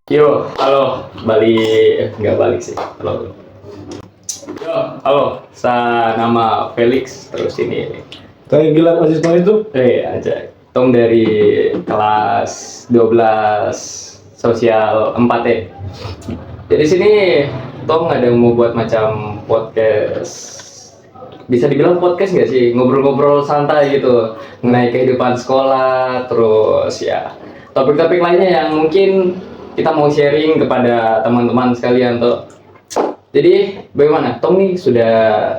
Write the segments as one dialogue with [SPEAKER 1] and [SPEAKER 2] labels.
[SPEAKER 1] Yo, halo, balik, nggak balik sih, halo. Yo, halo, nama Felix, terus ini,
[SPEAKER 2] Kayak gila Aziz Mah itu.
[SPEAKER 1] aja, Tong dari kelas 12 sosial 4 ya. Jadi sini, Tong ada mau buat macam podcast, bisa dibilang podcast nggak sih, ngobrol-ngobrol santai gitu, mengenai kehidupan sekolah, terus ya, topik-topik lainnya yang mungkin kita mau sharing kepada teman-teman sekalian tuh. Jadi bagaimana? Tom nih sudah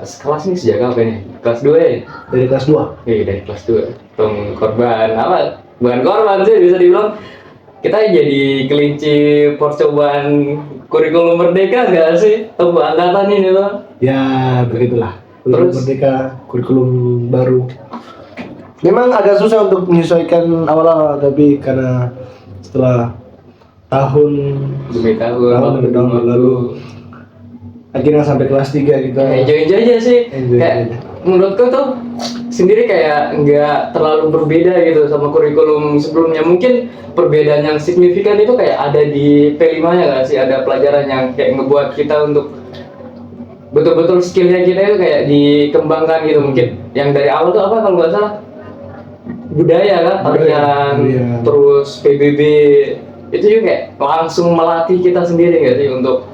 [SPEAKER 1] sekelas nih sejak kapan nih? Kelas 2 ya?
[SPEAKER 2] Dari kelas 2.
[SPEAKER 1] Dari kelas 2. Tom korban apa? Bukan korban sih, bisa dibilang kita jadi kelinci percobaan kurikulum merdeka nggak sih? Tom angkatan ini loh.
[SPEAKER 2] Ya begitulah.
[SPEAKER 1] Terus?
[SPEAKER 2] Kurikulum merdeka, kurikulum baru. Memang agak susah untuk menyesuaikan awal-awal, tapi karena setelah tahun
[SPEAKER 1] Demi tahun
[SPEAKER 2] lalu akhirnya sampai kelas 3 kita
[SPEAKER 1] enjoy aja sih.
[SPEAKER 2] Enjoy
[SPEAKER 1] Kayak
[SPEAKER 2] aja.
[SPEAKER 1] menurutku tuh sendiri kayak nggak terlalu berbeda gitu sama kurikulum sebelumnya. Mungkin perbedaan yang signifikan itu kayak ada di P5-nya nggak sih? Ada pelajaran yang kayak ngebuat kita untuk betul-betul skillnya kita itu kayak dikembangkan gitu. Mungkin yang dari awal tuh apa kalau nggak salah? Budaya kan, tarian,
[SPEAKER 2] Budaya.
[SPEAKER 1] terus PBB. Itu juga kayak langsung melatih kita sendiri nggak sih untuk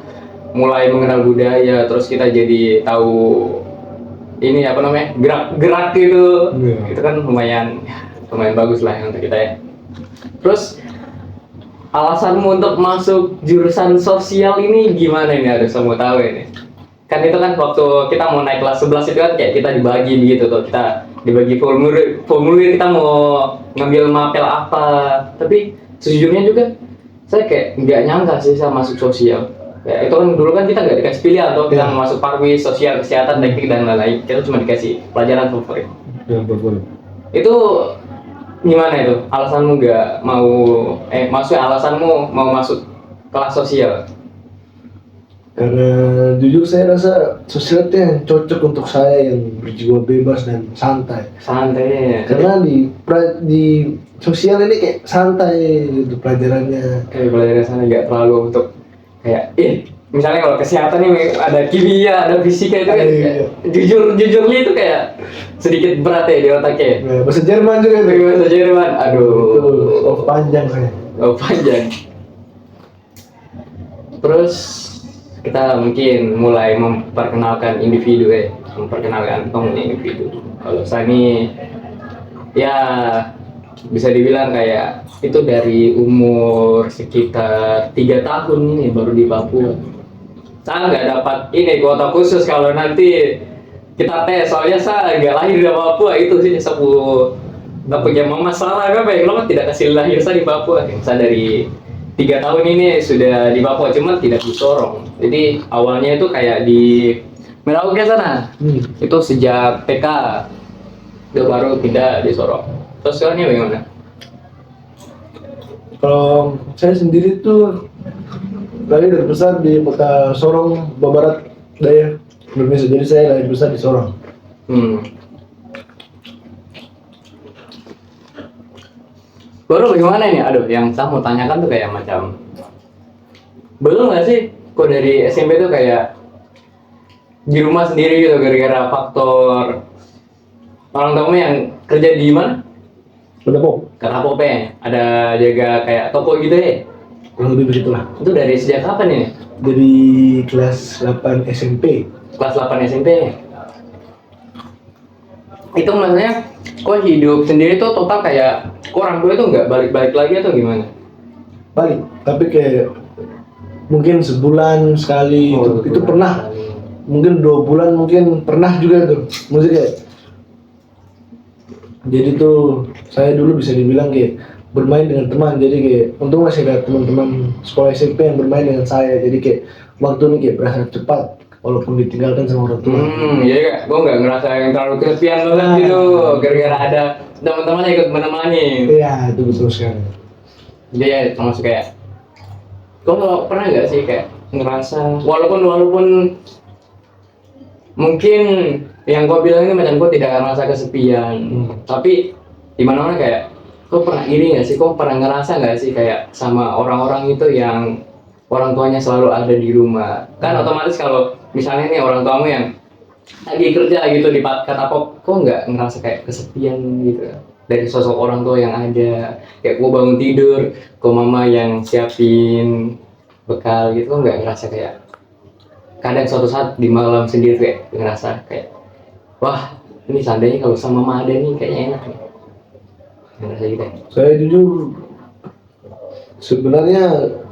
[SPEAKER 1] mulai mengenal budaya, terus kita jadi tahu ini apa namanya, gerak-gerak gitu.
[SPEAKER 2] Iya.
[SPEAKER 1] Itu kan lumayan bagus lah untuk kita ya. Terus alasanmu untuk masuk jurusan sosial ini gimana ini, ada semua tahu ini. Kan itu kan waktu kita mau naik kelas 11 itu kan kayak kita dibagi gitu tuh, kita dibagi formulir kita mau ngambil mapel apa. Tapi sejujurnya juga saya kayak nggak nyangka sih saya masuk sosial. Ya, itu kan dulu kan kita nggak dikasih pilihan atau kita mau masuk parwi, sosial, kesehatan, teknik dan lain-lain. Kita cuma dikasih pelajaran favorit.
[SPEAKER 2] Ya, boleh.
[SPEAKER 1] Itu gimana itu? Alasanmu nggak mau maksudnya alasanmu mau masuk kelas sosial?
[SPEAKER 2] Karena jujur saya rasa sosial itu yang cocok untuk saya yang berjiwa bebas dan santai.
[SPEAKER 1] Santai.
[SPEAKER 2] Karena di sosial ini kayak santai gitu pelajarannya.
[SPEAKER 1] Kayak pelajaran sana nggak terlalu untuk kayak misalnya kalau kesehatan nih ada kimia, ada fisika itu kan
[SPEAKER 2] Iya.
[SPEAKER 1] jujur itu kayak sedikit berat ya di otaknya.
[SPEAKER 2] Nah, bahasa Jerman juga itu.
[SPEAKER 1] Bahasa Jerman, aduh.
[SPEAKER 2] Panjang saya.
[SPEAKER 1] Oh, panjang. Terus kita mungkin mulai memperkenalkan individu memperkenalkan Tong individu. Kalau saya ini ya bisa dibilang kayak itu dari umur sekitar 3 tahun ini baru di Papua. Saya nggak dapat ini kuota khusus kalau nanti kita tes, soalnya saya nggak lahir di Papua. Itu sih nggak punya masalah apa ya, kalau tidak kasih lahir saya di Papua. Saya dari 3 tahun ini sudah di Papua, cuma tidak di Sorong. Jadi awalnya itu kayak di Merauke sana. Itu sejak TK udah baru pindah di Sorong. Terus sekarang bagaimana?
[SPEAKER 2] Kalau saya sendiri tuh lahir dan besar di kota Sorong, Barat Daya, Indonesia. Jadi saya lahir besar di Sorong.
[SPEAKER 1] Baru bagaimana ini? Aduh, yang saya mau tanyakan tuh kayak macam belum nggak sih? Kok dari SMP tuh kayak di rumah sendiri gitu gara-gara faktor orang tuamu yang kerja di mana?
[SPEAKER 2] Penepok,
[SPEAKER 1] Karena Pope ada jaga kayak toko gitu ya.
[SPEAKER 2] kurang lebih begitulah.
[SPEAKER 1] Itu dari sejak kapan ini?
[SPEAKER 2] Dari kelas 8 SMP.
[SPEAKER 1] Kelas 8 SMP. Itu maksudnya kok hidup sendiri tuh total kayak orang tua itu nggak balik-balik lagi atau gimana?
[SPEAKER 2] Balik, tapi kayak mungkin sebulan sekali itu pernah. Mungkin 2 bulan mungkin pernah juga tuh. Maksudnya kayak jadi tuh saya dulu bisa dibilang kayak bermain dengan teman, jadi kayak untung masih ada teman-teman sekolah SMP yang bermain dengan saya, jadi kayak waktu ini kayak berasa cepat walaupun ditinggalkan sama orang tua.
[SPEAKER 1] Iya kak, gue nggak ngerasa yang terlalu kesepian banget gitu, gara-gara ada teman-teman yang ikut menemani.
[SPEAKER 2] Iya, itu betul sekali.
[SPEAKER 1] Jadi ya termasuk kayak, lo pernah nggak sih kayak ngerasa walaupun mungkin yang gue bilang ini macam gue tidak ngerasa kesepian, tapi di mana-mana kayak kok pernah ini nggak sih, kok pernah ngerasa nggak sih kayak sama orang-orang itu yang orang tuanya selalu ada di rumah, kan otomatis kalau misalnya nih orang tuamu yang lagi kerja gitu di kata kok nggak ngerasa kayak kesepian gitu dari sosok orang tua yang ada, kayak gua bangun tidur kok mama yang siapin bekal gitu, kok nggak ngerasa kayak kadang suatu saat di malam sendiri kayak ngerasa kayak wah ini seandainya kalau sama mama ada nih kayaknya enak nih, ngerasa gitu ya?
[SPEAKER 2] Saya jujur sebenarnya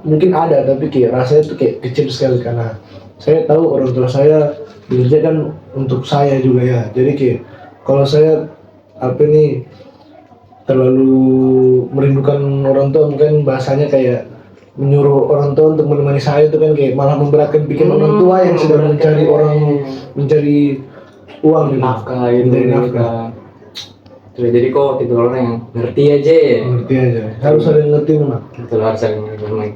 [SPEAKER 2] mungkin ada, tapi kayak rasanya tuh kayak kecil sekali karena saya tahu orang tua saya bekerja kan untuk saya juga ya. Jadi kayak kalau saya apa nih terlalu merindukan orang tua, mungkin bahasanya kayak menyuruh orang tua untuk menemani saya itu kan kayak malah memberatkan bikin orang tua yang sedang mencari uang gitu.
[SPEAKER 1] Nafkah gitu,
[SPEAKER 2] Mencari nafkah.
[SPEAKER 1] Jadi kok itu orang yang ngerti aja ya.
[SPEAKER 2] Ngerti aja. Harus ada yang ngerti memang.
[SPEAKER 1] Itu harus ada yang memang.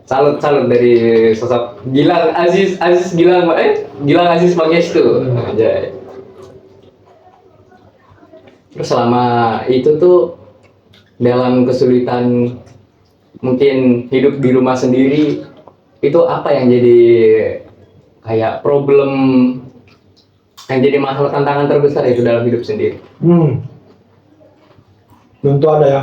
[SPEAKER 1] Salut dari sosok Gilang Aziz Gilang Aziz Pangestu aja. Terus selama itu tuh dalam kesulitan mungkin hidup di rumah sendiri, itu apa yang jadi kayak problem, yang jadi masalah tantangan terbesar itu dalam hidup sendiri?
[SPEAKER 2] Tentu ada ya.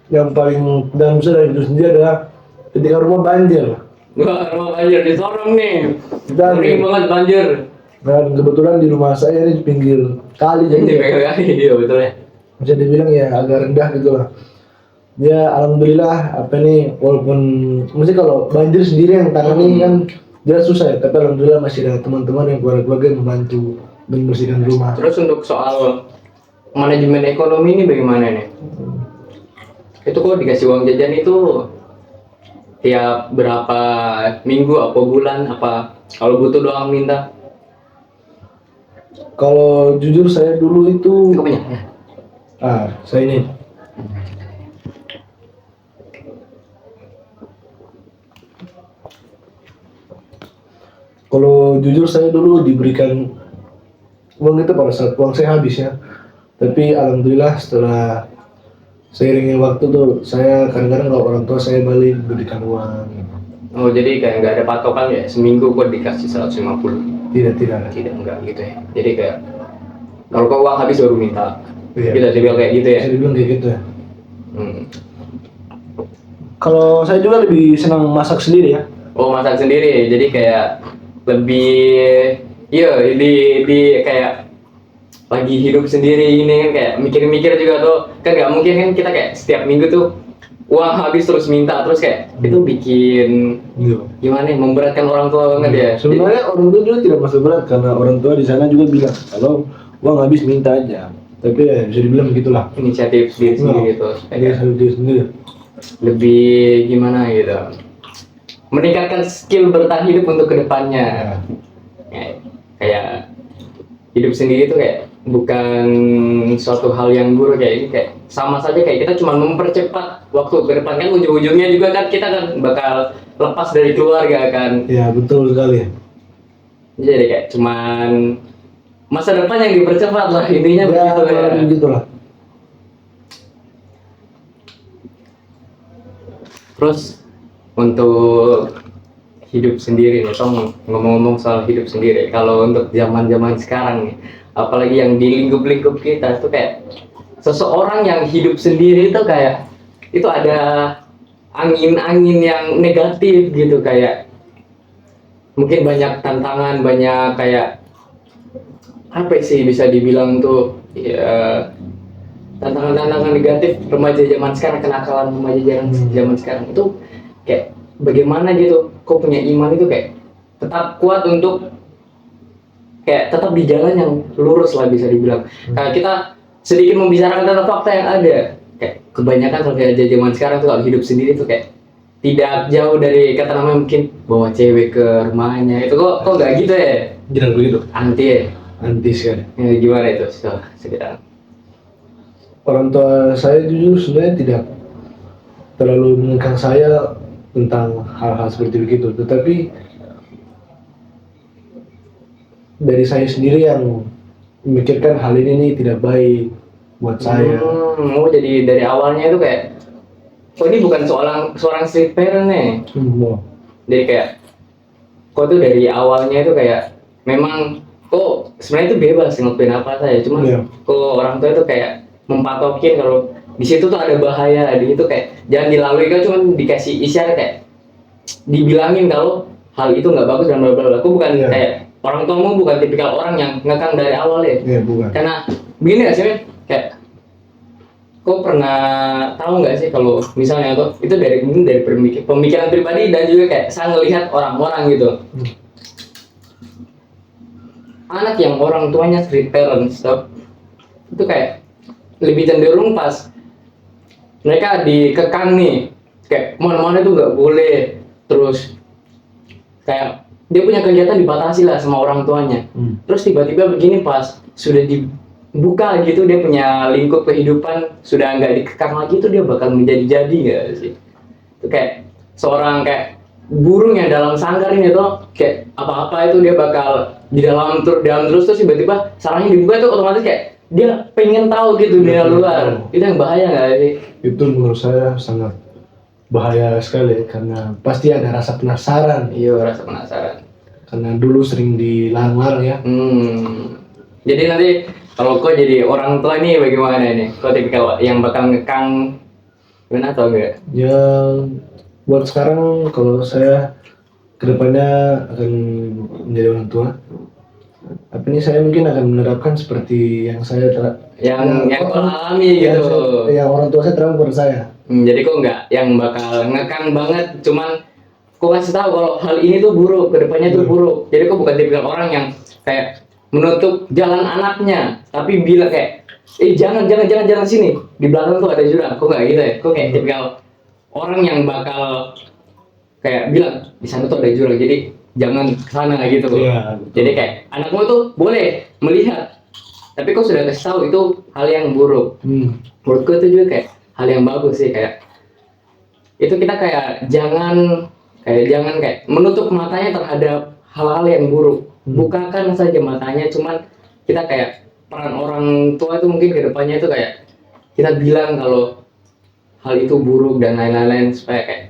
[SPEAKER 2] Yang paling dalam dari itu sendiri adalah ketika rumah banjir.
[SPEAKER 1] Wah, rumah banjir di Sorong nih.
[SPEAKER 2] Dan,
[SPEAKER 1] Sering banget banjir.
[SPEAKER 2] Dan kebetulan di rumah saya ini di pinggir kali,
[SPEAKER 1] Di
[SPEAKER 2] jadi
[SPEAKER 1] pinggir kali, iya betul ya.
[SPEAKER 2] bisa dibilang ya agak rendah gitu lah. Ya alhamdulillah apa nih, walaupun mesti kalau banjir sendiri yang tangani kan dia susah ya, tapi alhamdulillah masih ada teman-teman yang keluarga yang membantu membersihkan rumah.
[SPEAKER 1] Terus untuk soal manajemen ekonomi ini bagaimana nih? Itu kok dikasih uang jajan itu tiap berapa minggu apa bulan, apa kalau butuh doang minta?
[SPEAKER 2] Kalau jujur saya dulu itu
[SPEAKER 1] Itu punya ya?
[SPEAKER 2] saya ini kalau jujur saya dulu diberikan uang itu pada saat uang saya habis ya, tapi alhamdulillah setelah seiringnya waktu tuh saya kadang-kadang kalau orang tua saya balik berikan uang.
[SPEAKER 1] Oh jadi kayak nggak ada patokan ya, seminggu kok dikasih 150?
[SPEAKER 2] Tidak ada.
[SPEAKER 1] Tidak, enggak gitu ya. Jadi kayak kalau kau uang habis baru minta.
[SPEAKER 2] Iya.
[SPEAKER 1] Kita dibilang kayak gitu ya.
[SPEAKER 2] Bisa dibilang kayak gitu ya.
[SPEAKER 1] Hmm.
[SPEAKER 2] Kalau saya juga lebih senang masak sendiri ya.
[SPEAKER 1] Oh masak sendiri, jadi kayak lebih, iya di kayak lagi hidup sendiri ini kan kayak mikir-mikir juga tuh, kan nggak mungkin kan kita kayak setiap minggu tuh uang habis terus minta terus kayak itu bikin gimana ya, memberatkan orang tua banget ya.
[SPEAKER 2] Sebenarnya orang tua juga tidak masuk berat karena orang tua di sana juga bilang kalau uang habis minta aja. Tapi ya bisa dibilang begitulah.
[SPEAKER 1] Inisiatif diri sendiri gitu.
[SPEAKER 2] Diri sendiri.
[SPEAKER 1] Lebih gimana gitu. Meningkatkan skill bertahan hidup untuk kedepannya. Kayak hidup sendiri tuh kayak bukan suatu hal yang buruk, kayak ini kayak sama saja kayak kita cuma mempercepat waktu ke depan, kan ujung-ujungnya juga kan kita kan bakal lepas dari keluarga kan.
[SPEAKER 2] Ya betul sekali.
[SPEAKER 1] Jadi kayak cuman masa depan yang dipercepat lah intinya begitu ya.
[SPEAKER 2] Begitulah.
[SPEAKER 1] Terus untuk hidup sendiri nih, Tom, ngomong-ngomong soal hidup sendiri, kalau untuk zaman-zaman sekarang nih, apalagi yang di lingkup-lingkup kita itu kayak seseorang yang hidup sendiri itu kayak itu ada angin-angin yang negatif gitu, kayak mungkin banyak tantangan, banyak kayak apa sih bisa dibilang tuh ya, tantangan-tantangan negatif remaja zaman sekarang, kenakalan remaja zaman sekarang itu kayak bagaimana gitu, kok punya iman itu kayak tetap kuat untuk kayak tetap di jalan yang lurus lah bisa dibilang. Kayak kita sedikit membicarakan tentang fakta yang ada, kayak kebanyakan remaja zaman sekarang tuh kalau hidup sendiri tuh kayak tidak jauh dari kata namanya mungkin bawa cewek ke rumahnya, itu kok nggak gitu ya?
[SPEAKER 2] Jangan begitu.
[SPEAKER 1] Anti ya?
[SPEAKER 2] Anti sekali.
[SPEAKER 1] Ya, gimana itu? So, sekitar
[SPEAKER 2] Orang tua saya jujur sebenarnya tidak terlalu mengekang saya tentang hal-hal seperti begitu, tetapi dari saya sendiri yang memikirkan hal ini nih tidak baik buat saya.
[SPEAKER 1] Oh, jadi dari awalnya itu kayak, oh ini bukan seorang street parent nih.
[SPEAKER 2] Wow.
[SPEAKER 1] Jadi kayak, kok tuh dari awalnya itu kayak memang kok sebenarnya itu bebas ngelakuin apa saja, cuma
[SPEAKER 2] Iya.
[SPEAKER 1] kok orang tua itu kayak mempatokin kalau di situ tuh ada bahaya, di situ kayak jangan dilalui, kan cuma dikasih isyarat kayak dibilangin kalau hal itu nggak bagus dan bla bla bla. Aku bukan
[SPEAKER 2] Iya.
[SPEAKER 1] kayak orang tuamu bukan tipikal orang yang ngekang dari awal ya.
[SPEAKER 2] Iya, bukan.
[SPEAKER 1] Karena begini gak sih, Men? Kayak kau pernah tahu nggak sih kalau misalnya tuh itu mungkin dari pemikiran pribadi dan juga kayak saya ngelihat orang-orang gitu, anak yang orang tuanya street parents tuh itu kayak lebih cenderung pas mereka dikekang nih, kayak mana-mana itu nggak boleh, terus kayak dia punya kegiatan dibatasi lah sama orang tuanya. Terus tiba-tiba begini pas sudah dibuka gitu, dia punya lingkup kehidupan sudah nggak dikekang lagi, itu dia bakal menjadi-jadi nggak sih? Itu kayak seorang kayak burung yang dalam sangkar ini tuh, kayak apa-apa itu dia bakal di dalam terus tiba-tiba sarangnya dibuka tuh otomatis kayak dia pengen tahu gitu dunia luar. Itu yang bahaya nggak sih?
[SPEAKER 2] Itu menurut saya sangat bahaya sekali karena pasti ada rasa penasaran.
[SPEAKER 1] Iya, rasa penasaran.
[SPEAKER 2] Karena dulu sering dilarang-larang ya.
[SPEAKER 1] Jadi nanti kalau kau jadi orang tua ini bagaimana ini? Kau tipikal yang bakal ngekang benar atau enggak?
[SPEAKER 2] Ya, buat sekarang kalau saya kedepannya akan menjadi orang tua, tapi ini saya mungkin akan menerapkan seperti yang saya
[SPEAKER 1] yang kau alami gitu.
[SPEAKER 2] Yang orang tua saya terapkan kepada saya.
[SPEAKER 1] Jadi kok nggak yang bakal ngekang banget, cuman kok kasih tahu kalau hal ini tuh buruk, kedepannya tuh buruk. Jadi kok bukan tipikal orang yang kayak menutup jalan anaknya, tapi bilang kayak, jangan sini, di belakang tuh ada jurang. Kok nggak gitu ya? Kok kayak tipikal orang yang bakal kayak bilang di sana tuh ada jurang, jadi jangan kesana gitu.
[SPEAKER 2] Iya,
[SPEAKER 1] Jadi kayak anakmu tuh boleh melihat, tapi kok sudah kasih tahu itu hal yang buruk. Menurutku itu juga kayak hal yang bagus sih, kayak itu kita kayak jangan kayak menutup matanya terhadap hal-hal yang buruk. Bukakan saja matanya, cuman kita kayak peran orang tua itu mungkin kedepannya itu kayak kita bilang kalau hal itu buruk dan lain-lain supaya kayak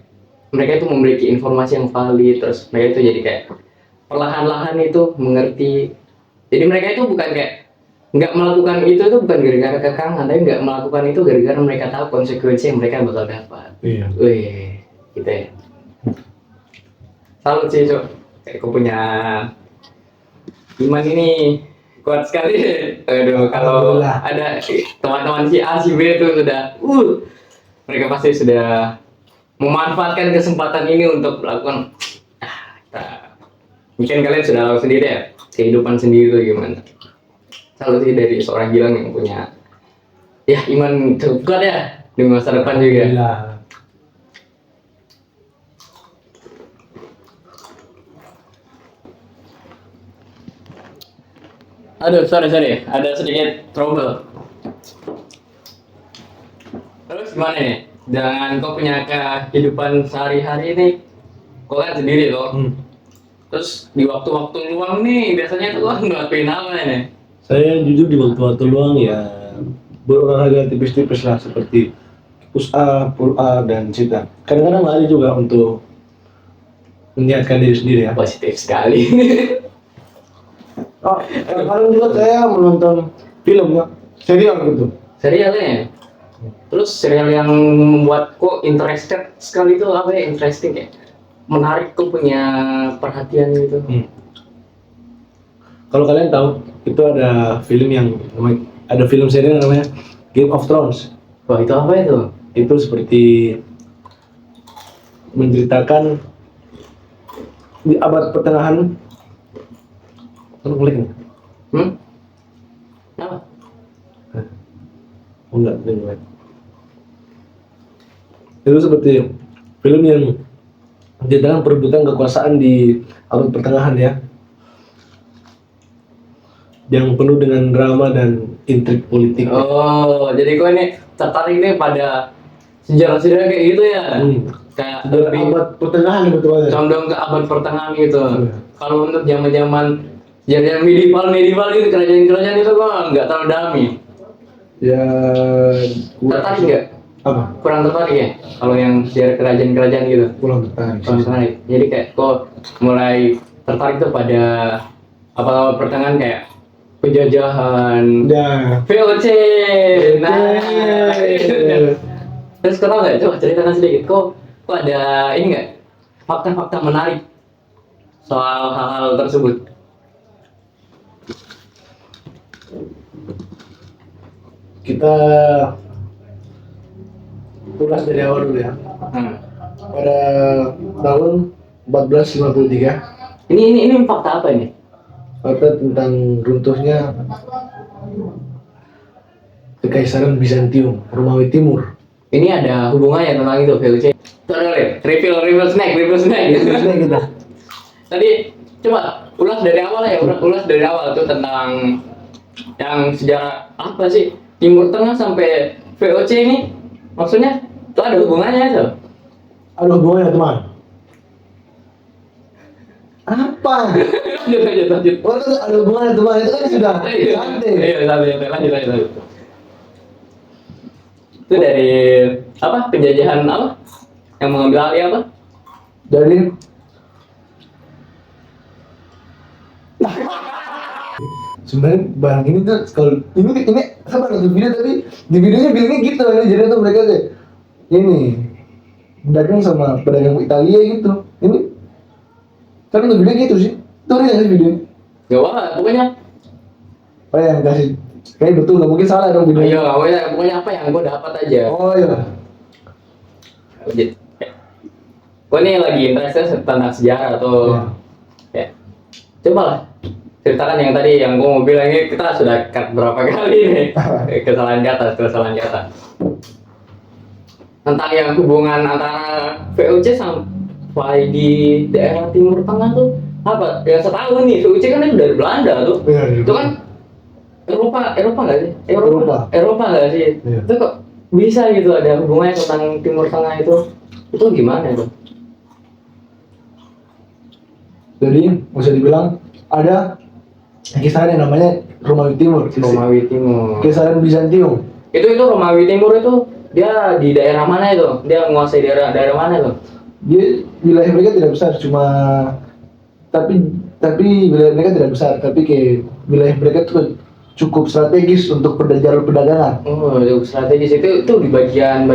[SPEAKER 1] mereka itu memiliki informasi yang valid, terus mereka itu jadi kayak perlahan-lahan itu mengerti. Jadi mereka itu bukan kayak nggak melakukan itu bukan gara-gara kekangan, tapi nggak melakukan itu gara-gara mereka tahu konsekuensi yang mereka bakal dapat.
[SPEAKER 2] Iya.
[SPEAKER 1] Wih, gitu ya. Salut sih, Cok. Kayak aku punya iman ini kuat sekali. Aduh, kalau ada teman-teman si A, si B itu sudah, mereka pasti sudah memanfaatkan kesempatan ini untuk melakukan, mungkin kalian sudah tahu sendiri ya, kehidupan sendiri itu gimana. Salut sih dari seorang Gilang yang punya ya iman cukup kuat ya di masa depan juga. Aduh, sorry, ada sedikit trouble. Terus gimana nih? Dengan kau punya kehidupan sehari-hari ini, kau kan sendiri loh. Terus di waktu-waktu luang nih, biasanya tuh ngelakuin apa nih?
[SPEAKER 2] Saya jujur di waktu-waktu luang ya berolahraga tipis-tipis lah, seperti push up, pull up, dan sit up. Kadang-kadang lari juga untuk menyehatkan diri sendiri ya.
[SPEAKER 1] Positif sekali.
[SPEAKER 2] Kadang juga saya menonton film ya, serial gitu.
[SPEAKER 1] Serialnya? Terus serial yang membuat kok interested sekali itu apa ya? Interesting ya? Menarik, kok punya perhatian gitu.
[SPEAKER 2] Kalau kalian tahu, itu ada film serial namanya Game of Thrones.
[SPEAKER 1] Wah, itu apa itu?
[SPEAKER 2] Itu seperti menceritakan di abad pertengahan. Tolong klik nih.
[SPEAKER 1] Apa?
[SPEAKER 2] Oh, enggak. Itu seperti film yang menceritakan perebutan kekuasaan di abad pertengahan ya, yang penuh dengan drama dan intrik politik.
[SPEAKER 1] Oh, jadi kok ini tertarik nih pada sejarah-sejarah kayak gitu ya? Kayak lebih
[SPEAKER 2] abad pertengahan betul aja.
[SPEAKER 1] condong ke abad pertengahan gitu. Kalau untuk zaman-zaman Jadi yang medieval gitu, kerajaan itu gua nggak terlalu dalami.
[SPEAKER 2] Ya
[SPEAKER 1] Tertarik nggak?
[SPEAKER 2] apa?
[SPEAKER 1] Kurang tertarik ya? Kalau yang sejarah kerajaan gitu.
[SPEAKER 2] Kurang tertarik.
[SPEAKER 1] Kurang tertarik. Jadi kayak kok mulai tertarik tuh pada apa pertengahan kayak penjajahan,
[SPEAKER 2] Ya.
[SPEAKER 1] VOC. Nah, terus kau tahu nggak? Coba ceritakan sedikit. Kok ada ini nggak? Fakta-fakta menarik soal hal-hal tersebut.
[SPEAKER 2] Kita ulas dari awal dulu ya. Pada tahun 1453,
[SPEAKER 1] Ini fakta apa ini?
[SPEAKER 2] fakta tentang runtuhnya Kekaisaran Bizantium, Romawi Timur.
[SPEAKER 1] Ini ada hubungannya tentang itu VOC. Sorry, reveal snack.
[SPEAKER 2] Ini kita.
[SPEAKER 1] Tadi coba ulas dari awal ya, ulas dari awal tuh tentang yang sejarah apa sih Timur Tengah sampai VOC ini, maksudnya itu ada hubungannya tuh.
[SPEAKER 2] Ada hubungannya teman. Apa?
[SPEAKER 1] Lanjut.
[SPEAKER 2] Oh, itu ada hubungannya teman, itu kan sudah santai.
[SPEAKER 1] Iya, lanjut. Itu dari apa? Penjajahan apa? Yang mengambil alih apa?
[SPEAKER 2] Dari sebenarnya barang ini tuh kalau ini sama nonton video tapi di videonya bilangnya gitu ini jadi tuh mereka kayak ini pedagang sama pedagang Italia gitu ini kan nonton video gitu sih itu real nggak sih videonya
[SPEAKER 1] Gak apa, pokoknya.
[SPEAKER 2] oh yang kasih kayak betul nggak mungkin salah dong videonya
[SPEAKER 1] Iya, pokoknya apa yang gue dapat aja.
[SPEAKER 2] oh iya
[SPEAKER 1] Lanjut. Gue nih lagi interest tentang sejarah atau ya. Coba lah ceritakan yang tadi yang gue mau bilang ini kita sudah cut berapa kali nih kesalahan kata tentang yang hubungan antara VOC sampai di daerah Timur Tengah tuh apa yang saya tahu nih VOC kan itu dari Belanda tuh
[SPEAKER 2] iya,
[SPEAKER 1] itu kan Eropa nggak sih Eropa nggak sih
[SPEAKER 2] Iya.
[SPEAKER 1] itu kok bisa gitu ada hubungannya tentang Timur Tengah itu gimana itu?
[SPEAKER 2] jadi bisa dibilang ada kisaran yang namanya Romawi Timur
[SPEAKER 1] Romawi Timur.
[SPEAKER 2] kisaran Bizantium
[SPEAKER 1] Itu Romawi Timur itu dia di daerah mana itu? Dia menguasai daerah mana itu?
[SPEAKER 2] dia wilayah mereka tidak besar cuma tapi wilayah mereka tidak besar tapi kayak wilayah mereka tuh cukup strategis untuk jalur perdagangan
[SPEAKER 1] Oh, itu strategis itu di bagian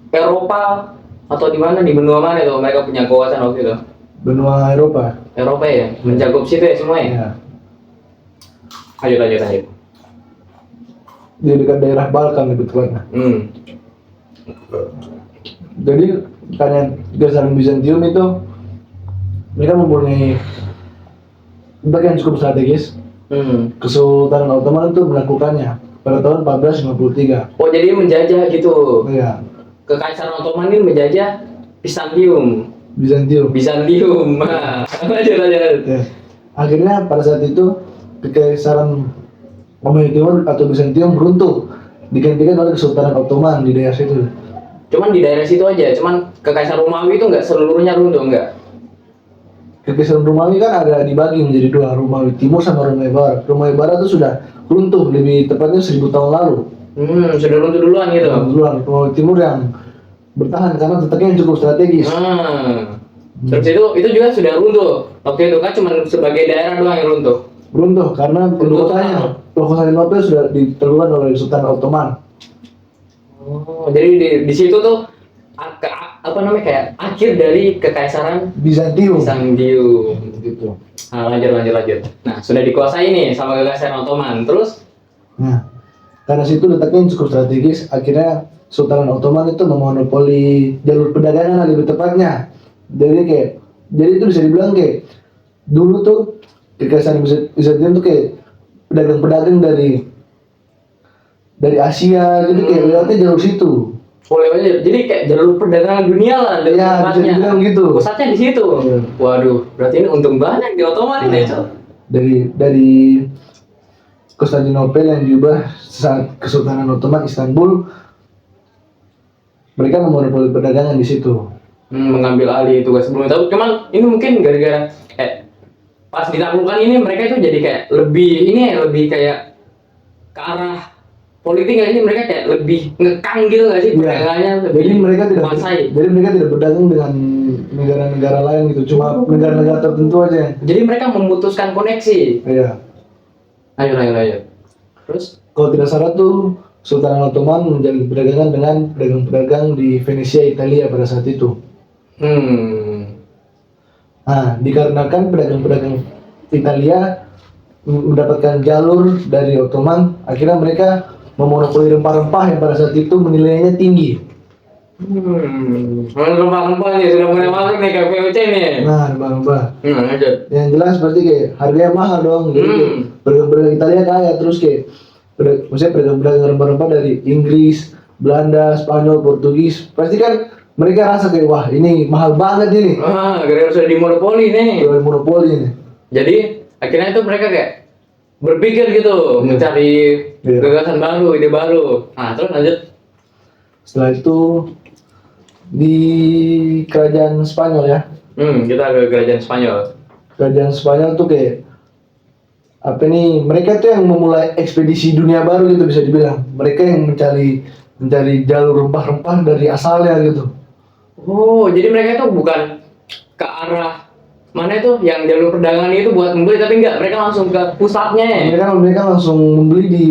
[SPEAKER 1] Eropa atau di mana di benua mana itu mereka punya kekuasaan waktu itu?
[SPEAKER 2] benua Eropa
[SPEAKER 1] Eropa ya, mencakup situ ya semua ya.
[SPEAKER 2] ya,
[SPEAKER 1] Lanjut.
[SPEAKER 2] di dekat daerah Balkan lebih tepatnya jadi karena kisaran Bizantium itu mereka mempunyai bagian cukup strategis Kesultanan Ottoman itu melakukannya pada tahun 1453
[SPEAKER 1] Oh, jadi menjajah gitu.
[SPEAKER 2] ya
[SPEAKER 1] Kekaisaran Ottoman ini menjajah Bizantium. Nah, lanjut.
[SPEAKER 2] ya. Akhirnya pada saat itu Kekaisaran Romawi Timur atau Bizantium runtuh digantikan oleh Kesultanan Ottoman di daerah situ.
[SPEAKER 1] Cuman di daerah situ aja, cuman Kekaisaran Romawi itu nggak seluruhnya runtuh, enggak?
[SPEAKER 2] Kekaisaran Romawi kan ada dibagi menjadi dua, Romawi Timur sama Romawi Barat. Romawi Barat itu sudah runtuh lebih tepatnya 1000 tahun lalu.
[SPEAKER 1] Sudah runtuh duluan gitu.
[SPEAKER 2] Romawi Timur yang bertahan karena letaknya yang cukup strategis.
[SPEAKER 1] Terus itu juga sudah runtuh. Waktu itu kan cuma sebagai daerah doang yang runtuh.
[SPEAKER 2] Runtuh karena ibu kotanya Konstantinopel sudah ditelukan oleh Sultan Ottoman.
[SPEAKER 1] Oh, jadi di situ tuh apa namanya kayak akhir dari Kekaisaran
[SPEAKER 2] Bizantium.
[SPEAKER 1] Gitu. Nah, lanjut. Nah, sudah dikuasai nih sama Kekaisaran Ottoman. Terus
[SPEAKER 2] Nah, karena situ letaknya cukup strategis, akhirnya Sultan Ottoman itu memonopoli jalur perdagangan lebih tepatnya. Jadi itu bisa dibilang kayak dulu tuh Kekaisaran Bizantium tuh kayak pedagang-pedagang dari Asia gitu kayak lewatnya jalur situ.
[SPEAKER 1] lewatnya jadi kayak jalur perdagangan dunia lah dari
[SPEAKER 2] Ya, bisa dibilang gitu.
[SPEAKER 1] Pusatnya di situ.
[SPEAKER 2] Iya.
[SPEAKER 1] Waduh, berarti ini untung banyak di Ottoman ini itu.
[SPEAKER 2] Dari Konstantinopel yang diubah saat Kesultanan Ottoman Istanbul, mereka memonopoli perdagangan di situ.
[SPEAKER 1] Mengambil alih tugas sebelumnya. Tapi cuman ini mungkin gara-gara pas ditaklukkan ini mereka itu jadi kayak lebih kayak ke arah politik nggak sih, mereka kayak lebih ngekang gitu nggak sih,
[SPEAKER 2] Iya.
[SPEAKER 1] perdagangannya lebih
[SPEAKER 2] Jadi mereka tidak
[SPEAKER 1] menguasai.
[SPEAKER 2] jadi mereka tidak berdagang dengan negara-negara lain gitu, cuma negara-negara tertentu aja.
[SPEAKER 1] Jadi mereka memutuskan koneksi.
[SPEAKER 2] Iya.
[SPEAKER 1] Ayo. Terus?
[SPEAKER 2] Kalau tidak salah tuh Sultan Ottoman menjalin perdagangan dengan pedagang-pedagang di Venesia, Italia pada saat itu. Nah, dikarenakan pedagang-pedagang Italia mendapatkan jalur dari Ottoman, akhirnya mereka memonopoli rempah-rempah yang pada saat itu nilainya tinggi.
[SPEAKER 1] Rempah-rempah nih sudah mulai masuk nih ke VOC nih.
[SPEAKER 2] Nah, rempah-rempah.
[SPEAKER 1] Lanjut.
[SPEAKER 2] Yang jelas berarti kayak harganya mahal dong. Jadi kayak pedagang-pedagang Italia kaya, terus kayak maksudnya pedagang-pedagang rempah-rempah dari Inggris, Belanda, Spanyol, Portugis, pasti kan mereka rasa kayak wah ini mahal banget ini.
[SPEAKER 1] Gara-gara sudah dimonopoli nih.
[SPEAKER 2] Jual monopoli ini.
[SPEAKER 1] Jadi akhirnya itu mereka kayak berpikir gitu, mencari gagasan baru, ide baru. Nah, terus lanjut.
[SPEAKER 2] Setelah itu di kerajaan Spanyol ya.
[SPEAKER 1] Kita ke kerajaan Spanyol.
[SPEAKER 2] Kerajaan Spanyol tuh kayak apa nih? Mereka tuh yang memulai ekspedisi dunia baru gitu bisa dibilang. Mereka yang mencari jalur rempah-rempah dari asalnya gitu.
[SPEAKER 1] Oh, jadi mereka itu bukan ke arah mana itu yang jalur perdagangan itu buat membeli, tapi enggak, mereka langsung ke pusatnya ya.
[SPEAKER 2] Mereka langsung membeli di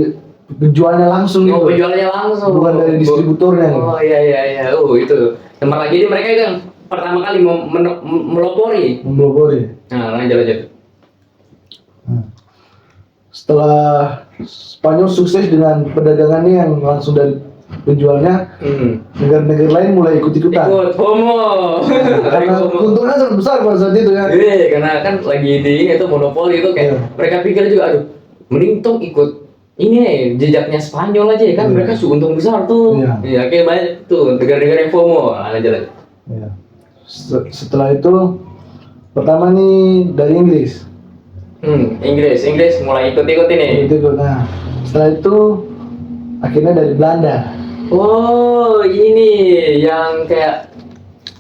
[SPEAKER 2] penjualnya langsung gitu.
[SPEAKER 1] Oh, penjualnya langsung.
[SPEAKER 2] Bukan dari distributornya.
[SPEAKER 1] Oh iya. Itu. Tempat lagi jadi mereka itu yang pertama kali melopori. Nah, lanjut.
[SPEAKER 2] Setelah Spanyol sukses dengan perdagangannya yang langsung dari penjualnya, negara-negara lain mulai ikut-ikutan.
[SPEAKER 1] Ikut FOMO.
[SPEAKER 2] Karena keuntungannya sangat besar pada saat itu ya.
[SPEAKER 1] Iya, karena kan lagi di itu monopoli itu kayak mereka pikir juga, aduh, mending tuh ikut ini jejaknya Spanyol aja kan, mereka untung besar tuh. Iya, kayak banyak tuh negara-negara yang FOMO. Lanjut.
[SPEAKER 2] Iya. Setelah itu pertama nih dari Inggris.
[SPEAKER 1] Inggris mulai ikut-ikut ini.
[SPEAKER 2] Nah, setelah itu akhirnya dari Belanda.
[SPEAKER 1] Oh, ini yang kayak,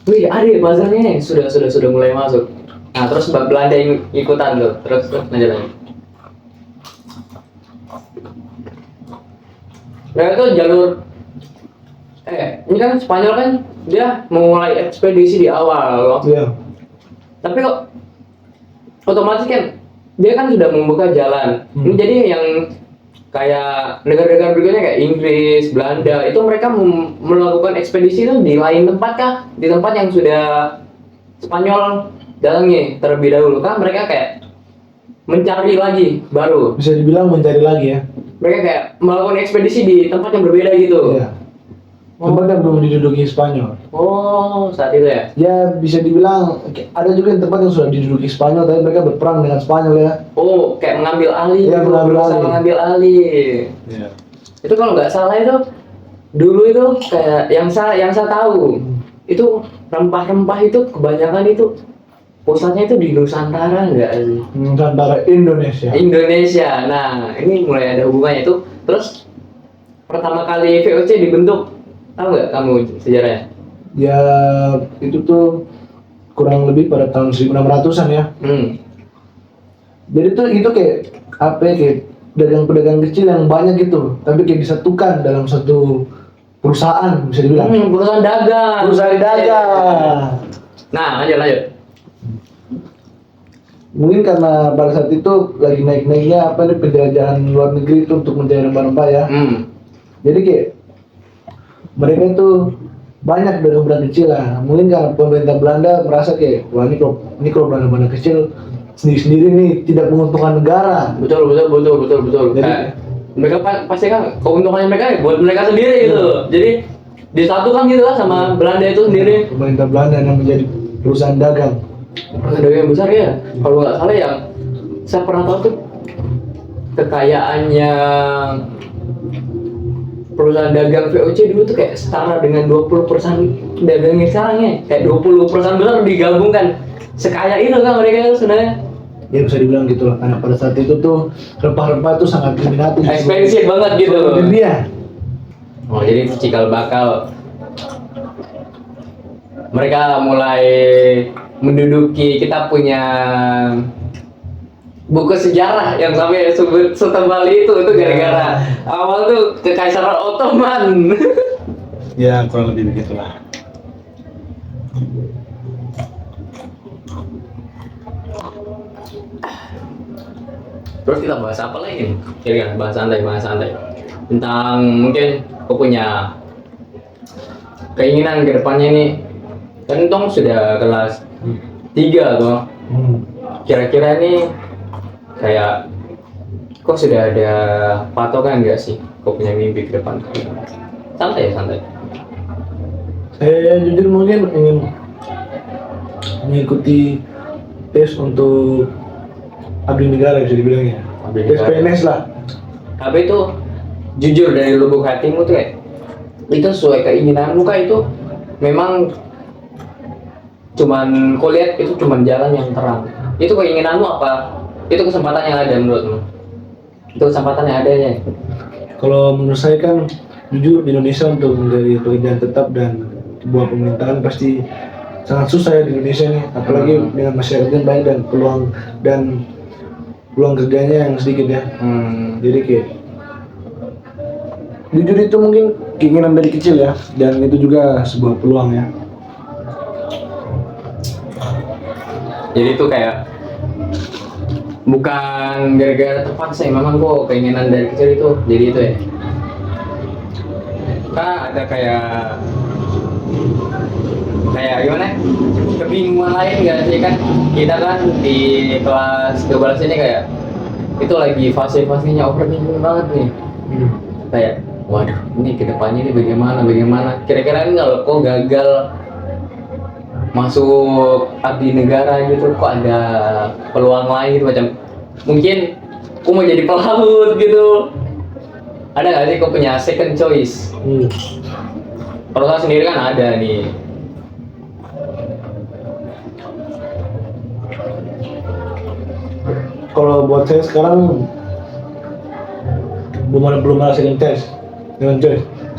[SPEAKER 1] wih, ada pasarnya sudah mulai masuk. Nah, terus Belanda ikutan tuh. Terus lanjut. Mereka tuh jalur ini kan Spanyol kan dia memulai ekspedisi di awal.
[SPEAKER 2] Iya.
[SPEAKER 1] Tapi kok otomatis kan dia kan sudah membuka jalan. Ini jadi yang kayak negara-negara berikutnya kayak Inggris, Belanda itu mereka melakukan ekspedisi itu di lain tempat kah? Di tempat yang sudah Spanyol datangi terlebih dahulu kan, mereka kayak mencari lagi baru.
[SPEAKER 2] Bisa dibilang mencari lagi ya.
[SPEAKER 1] Mereka kayak melakukan ekspedisi di tempat yang berbeda gitu.
[SPEAKER 2] Iya. Tempat yang belum diduduki Spanyol.
[SPEAKER 1] Oh, saat itu ya?
[SPEAKER 2] Ya bisa dibilang ada juga tempat yang sudah diduduki Spanyol tapi mereka berperang dengan Spanyol ya.
[SPEAKER 1] Oh, kayak mengambil alih.
[SPEAKER 2] Iya,
[SPEAKER 1] mengambil alih.
[SPEAKER 2] Iya.
[SPEAKER 1] Itu kalau nggak salah itu dulu itu kayak yang saya tahu itu rempah-rempah itu kebanyakan itu pusatnya itu di Nusantara nggak sih?
[SPEAKER 2] Nusantara Indonesia.
[SPEAKER 1] Nah, ini mulai ada hubungannya itu. Terus pertama kali VOC dibentuk, tahu nggak kamu sejarahnya?
[SPEAKER 2] Ya itu tuh kurang lebih pada tahun 1600-an ya. Jadi tuh itu kayak apa ya, kayak pedagang-pedagang kecil yang banyak gitu, tapi kayak disatukan dalam satu perusahaan bisa dibilang.
[SPEAKER 1] Perusahaan dagang. Nah, lanjut.
[SPEAKER 2] Mungkin karena pada saat itu lagi naik-naiknya apa nih penjelajahan luar negeri itu untuk mencari rempah-rempah ya. Jadi kayak mereka itu banyak pedagang kecil lah. Mungkin karena pemerintah Belanda merasa kayak wah ini kalau pedagang kecil sendiri-sendiri nih tidak menguntungkan negara.
[SPEAKER 1] Betul. Jadi, mereka pasti kan keuntungannya mereka buat mereka sendiri gitu. Jadi disatukan gitu lah sama Belanda itu sendiri.
[SPEAKER 2] Pemerintah Belanda yang menjadi perusahaan dagang.
[SPEAKER 1] Perusahaan dagang besar ya. Kalau nggak salah yang saya pernah tahu tuh kekayaannya perusahaan dagang VOC dulu tuh kayak setara dengan 20% dagangnya sekarang ya. Kayak 20% besar digabungkan. Sekaya itu kan mereka itu sebenarnya.
[SPEAKER 2] Ya bisa dibilang gitu lah, karena pada saat itu tuh rempah-rempah itu sangat diminati.
[SPEAKER 1] Ekspensif banget gitu.
[SPEAKER 2] Dunia.
[SPEAKER 1] Oh, jadi cikal bakal mereka mulai menduduki, kita punya buku sejarah yang sampai setebal itu gara-gara awal tuh Kekaisaran Ottoman.
[SPEAKER 2] Ya kurang lebih begitulah.
[SPEAKER 1] Terus kita bahas apa lagi nih? Kira-kira bahas santai tentang mungkin kau punya keinginan ke depannya nih. Kan Tong sudah kelas 3 tuh. Kira-kira nih kayak kok sudah ada patokan nggak sih kau punya mimpi ke depan? Santai.
[SPEAKER 2] Saya jujur mungkin ingin mengikuti tes untuk abdi negara bisa dibilang ya.
[SPEAKER 1] Abdi
[SPEAKER 2] Tes
[SPEAKER 1] negara.
[SPEAKER 2] PNS lah.
[SPEAKER 1] Tapi itu jujur dari lubuk hatimu tuh kayak itu sesuai keinginanmu kah itu memang cuman kau lihat itu cuman jalan yang terang. Itu keinginanmu apa? Itu kesempatan yang ada menurutmu? Itu kesempatan yang adanya.
[SPEAKER 2] Kalau menurut saya kan jujur di Indonesia untuk menjadi pekerjaan tetap dan sebuah pemerintahan pasti sangat susah ya di Indonesia nih, apalagi dengan masyarakat yang banyak dan peluang kerjanya yang sedikit ya. Jadi kayak jujur itu mungkin keinginan dari kecil ya, dan itu juga sebuah peluang ya.
[SPEAKER 1] Jadi itu kayak bukan gara-gara terpaksa ya, memang kok keinginan dari kecil itu jadi itu ya. Kan ada kayak gimana? Kebingungan lain nggak sih kan? Kita kan di kelas 12 ini kayak itu lagi fase-fasenya overthinking banget nih. Kayak waduh ini kedepannya ini bagaimana? Kira-kira ini kalau kok gagal masuk abdi negara gitu kok ada peluang lain gitu macam mungkin aku mau jadi pelaut gitu, ada nggak sih kau punya second choice? Kalau saya sendiri kan ada nih.
[SPEAKER 2] Kalau buat saya sekarang belum ada second choice.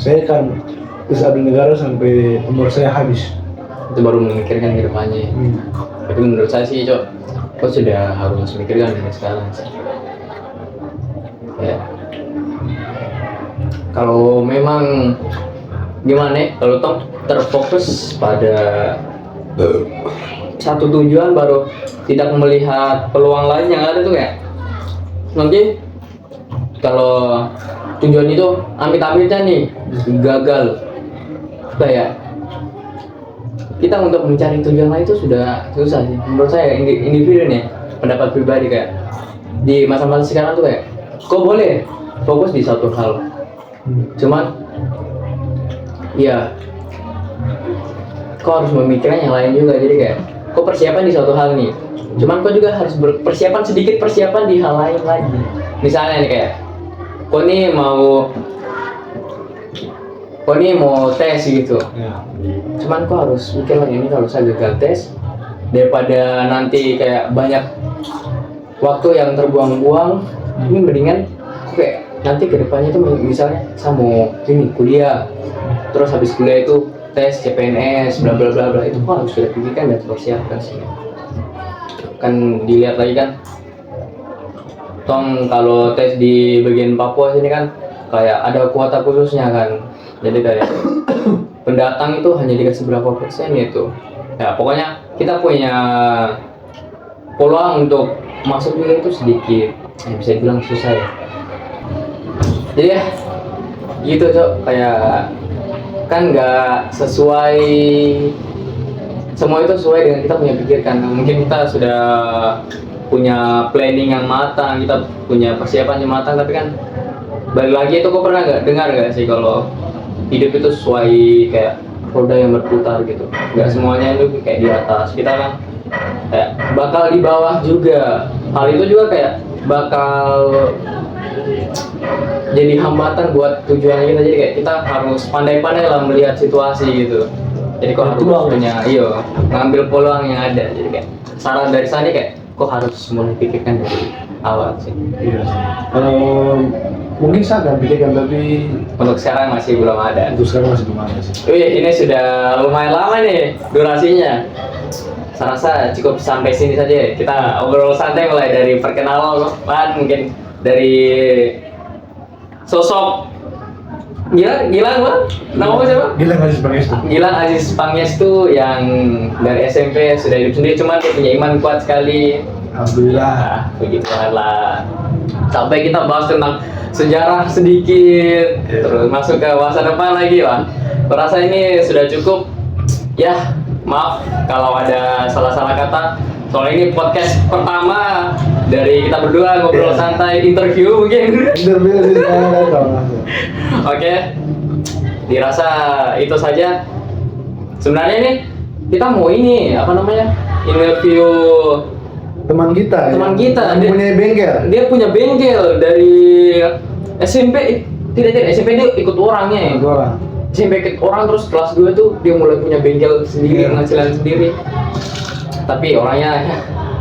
[SPEAKER 2] Saya kan tes abdi negara sampai umur saya habis.
[SPEAKER 1] Itu baru memikirkan ke depannya. Tapi menurut saya sih Cok, kau sudah harus memikirkan dari sekarang sih. Ya. Kalau memang gimana ya, kalau Tom terfokus pada satu tujuan baru tidak melihat peluang lain yang ada tuh kayak nanti kalau tujuan itu amit-amitnya nih gagal kayak kita untuk mencari tujuan lain itu sudah susah sih menurut saya individu nih, pendapat pribadi kayak di masa-masa sekarang tuh kayak kok boleh fokus di satu hal cuman ya kau harus memikirkan yang lain juga, jadi kayak kau persiapan di suatu hal nih cuman kau juga harus berpersiapan sedikit persiapan di hal lain lagi. Misalnya nih kayak kau nih mau tes gitu cuman kau harus mikir lagi ini kalau saya gagal tes daripada nanti kayak banyak waktu yang terbuang-buang ini mendingan kayak nanti kedepannya itu misalnya saya mau ini kuliah terus habis kuliah itu tes CPNS bla bla bla bla itu kok harus sudah pikirkan dan persiapkan sih. Kan dilihat lagi kan Tong kalau tes di bagian Papua sini kan kayak ada kuota khususnya kan, jadi kayak pendatang itu hanya dikasih berapa persen itu ya, pokoknya kita punya peluang untuk masuk juga itu sedikit ya, bisa dibilang susah ya. Jadi ya gitu Cok, kayak kan nggak sesuai semua itu sesuai dengan kita punya pikirkan. Mungkin kita sudah punya planning yang matang, kita punya persiapan yang matang, tapi kan balik lagi itu kok pernah dengar nggak sih kalau hidup itu sesuai kayak roda yang berputar gitu, nggak semuanya itu kayak di atas, kita kan kayak bakal di bawah juga. Hal itu juga kayak bakal jadi hambatan buat tujuan kita, jadi kayak kita harus pandai-pandai lah melihat situasi gitu. Jadi kok harus punya ngambil peluang yang ada. Jadi kayak saran dari sana kayak kok harus mulai pikirkan dari awal sih.
[SPEAKER 2] Iya. Kalau mungkin saya akan pikirkan, tapi
[SPEAKER 1] Untuk sekarang masih belum ada.
[SPEAKER 2] untuk sekarang masih belum ada sih.
[SPEAKER 1] Wih, ini sudah lumayan lama nih durasinya. saya rasa cukup sampai sini saja ya. Kita obrol santai mulai dari perkenalan mungkin dari sosok Gilang apa? Nama siapa?
[SPEAKER 2] Gilang Aziz Pangestu.
[SPEAKER 1] Gilang Aziz Pangestu yang dari SMP sudah hidup sendiri, cuman dia punya iman kuat sekali.
[SPEAKER 2] Alhamdulillah.
[SPEAKER 1] Begitu lah. Sampai kita bahas tentang sejarah sedikit, terus masuk ke masa depan lagi lah. Merasa ini sudah cukup. Ya, maaf kalau ada salah-salah kata. Soalnya ini podcast pertama dari kita berdua ngobrol santai, interview mungkin.
[SPEAKER 2] Interview sih saya datang.
[SPEAKER 1] Oke, dirasa itu saja. Sebenarnya nih kita mau ini apa namanya, interview
[SPEAKER 2] Teman kita.
[SPEAKER 1] teman kita.
[SPEAKER 2] Yang punya bengkel.
[SPEAKER 1] Dia punya bengkel dari SMP. Tidak SMP dia ikut orangnya.
[SPEAKER 2] Satu orang.
[SPEAKER 1] SMP ikut orang, terus kelas 2 tuh dia mulai punya bengkel sendiri, penghasilan sendiri. Tapi orangnya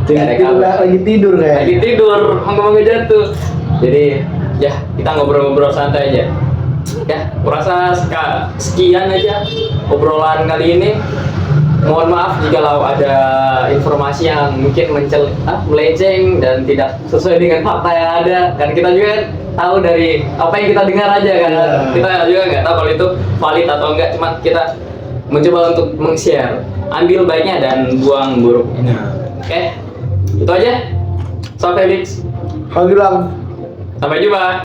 [SPEAKER 1] ya,
[SPEAKER 2] Lagi tidur
[SPEAKER 1] lagi
[SPEAKER 2] kayak.
[SPEAKER 1] tidur, ngomong jatuh. Jadi ya kita ngobrol-ngobrol santai aja. Ya, kurasa sekian aja obrolan kali ini. Mohon maaf jika ada informasi yang mungkin melenceng dan tidak sesuai dengan fakta yang ada. Dan kita juga tahu dari apa yang kita dengar aja kan. Kita juga nggak tahu kalau itu valid atau enggak. Cuma kita mencoba untuk meng-share, ambil baiknya dan buang buruknya. Oke, itu aja. Sampai Felix.
[SPEAKER 2] Kalau bilang
[SPEAKER 1] Sampai jumpa.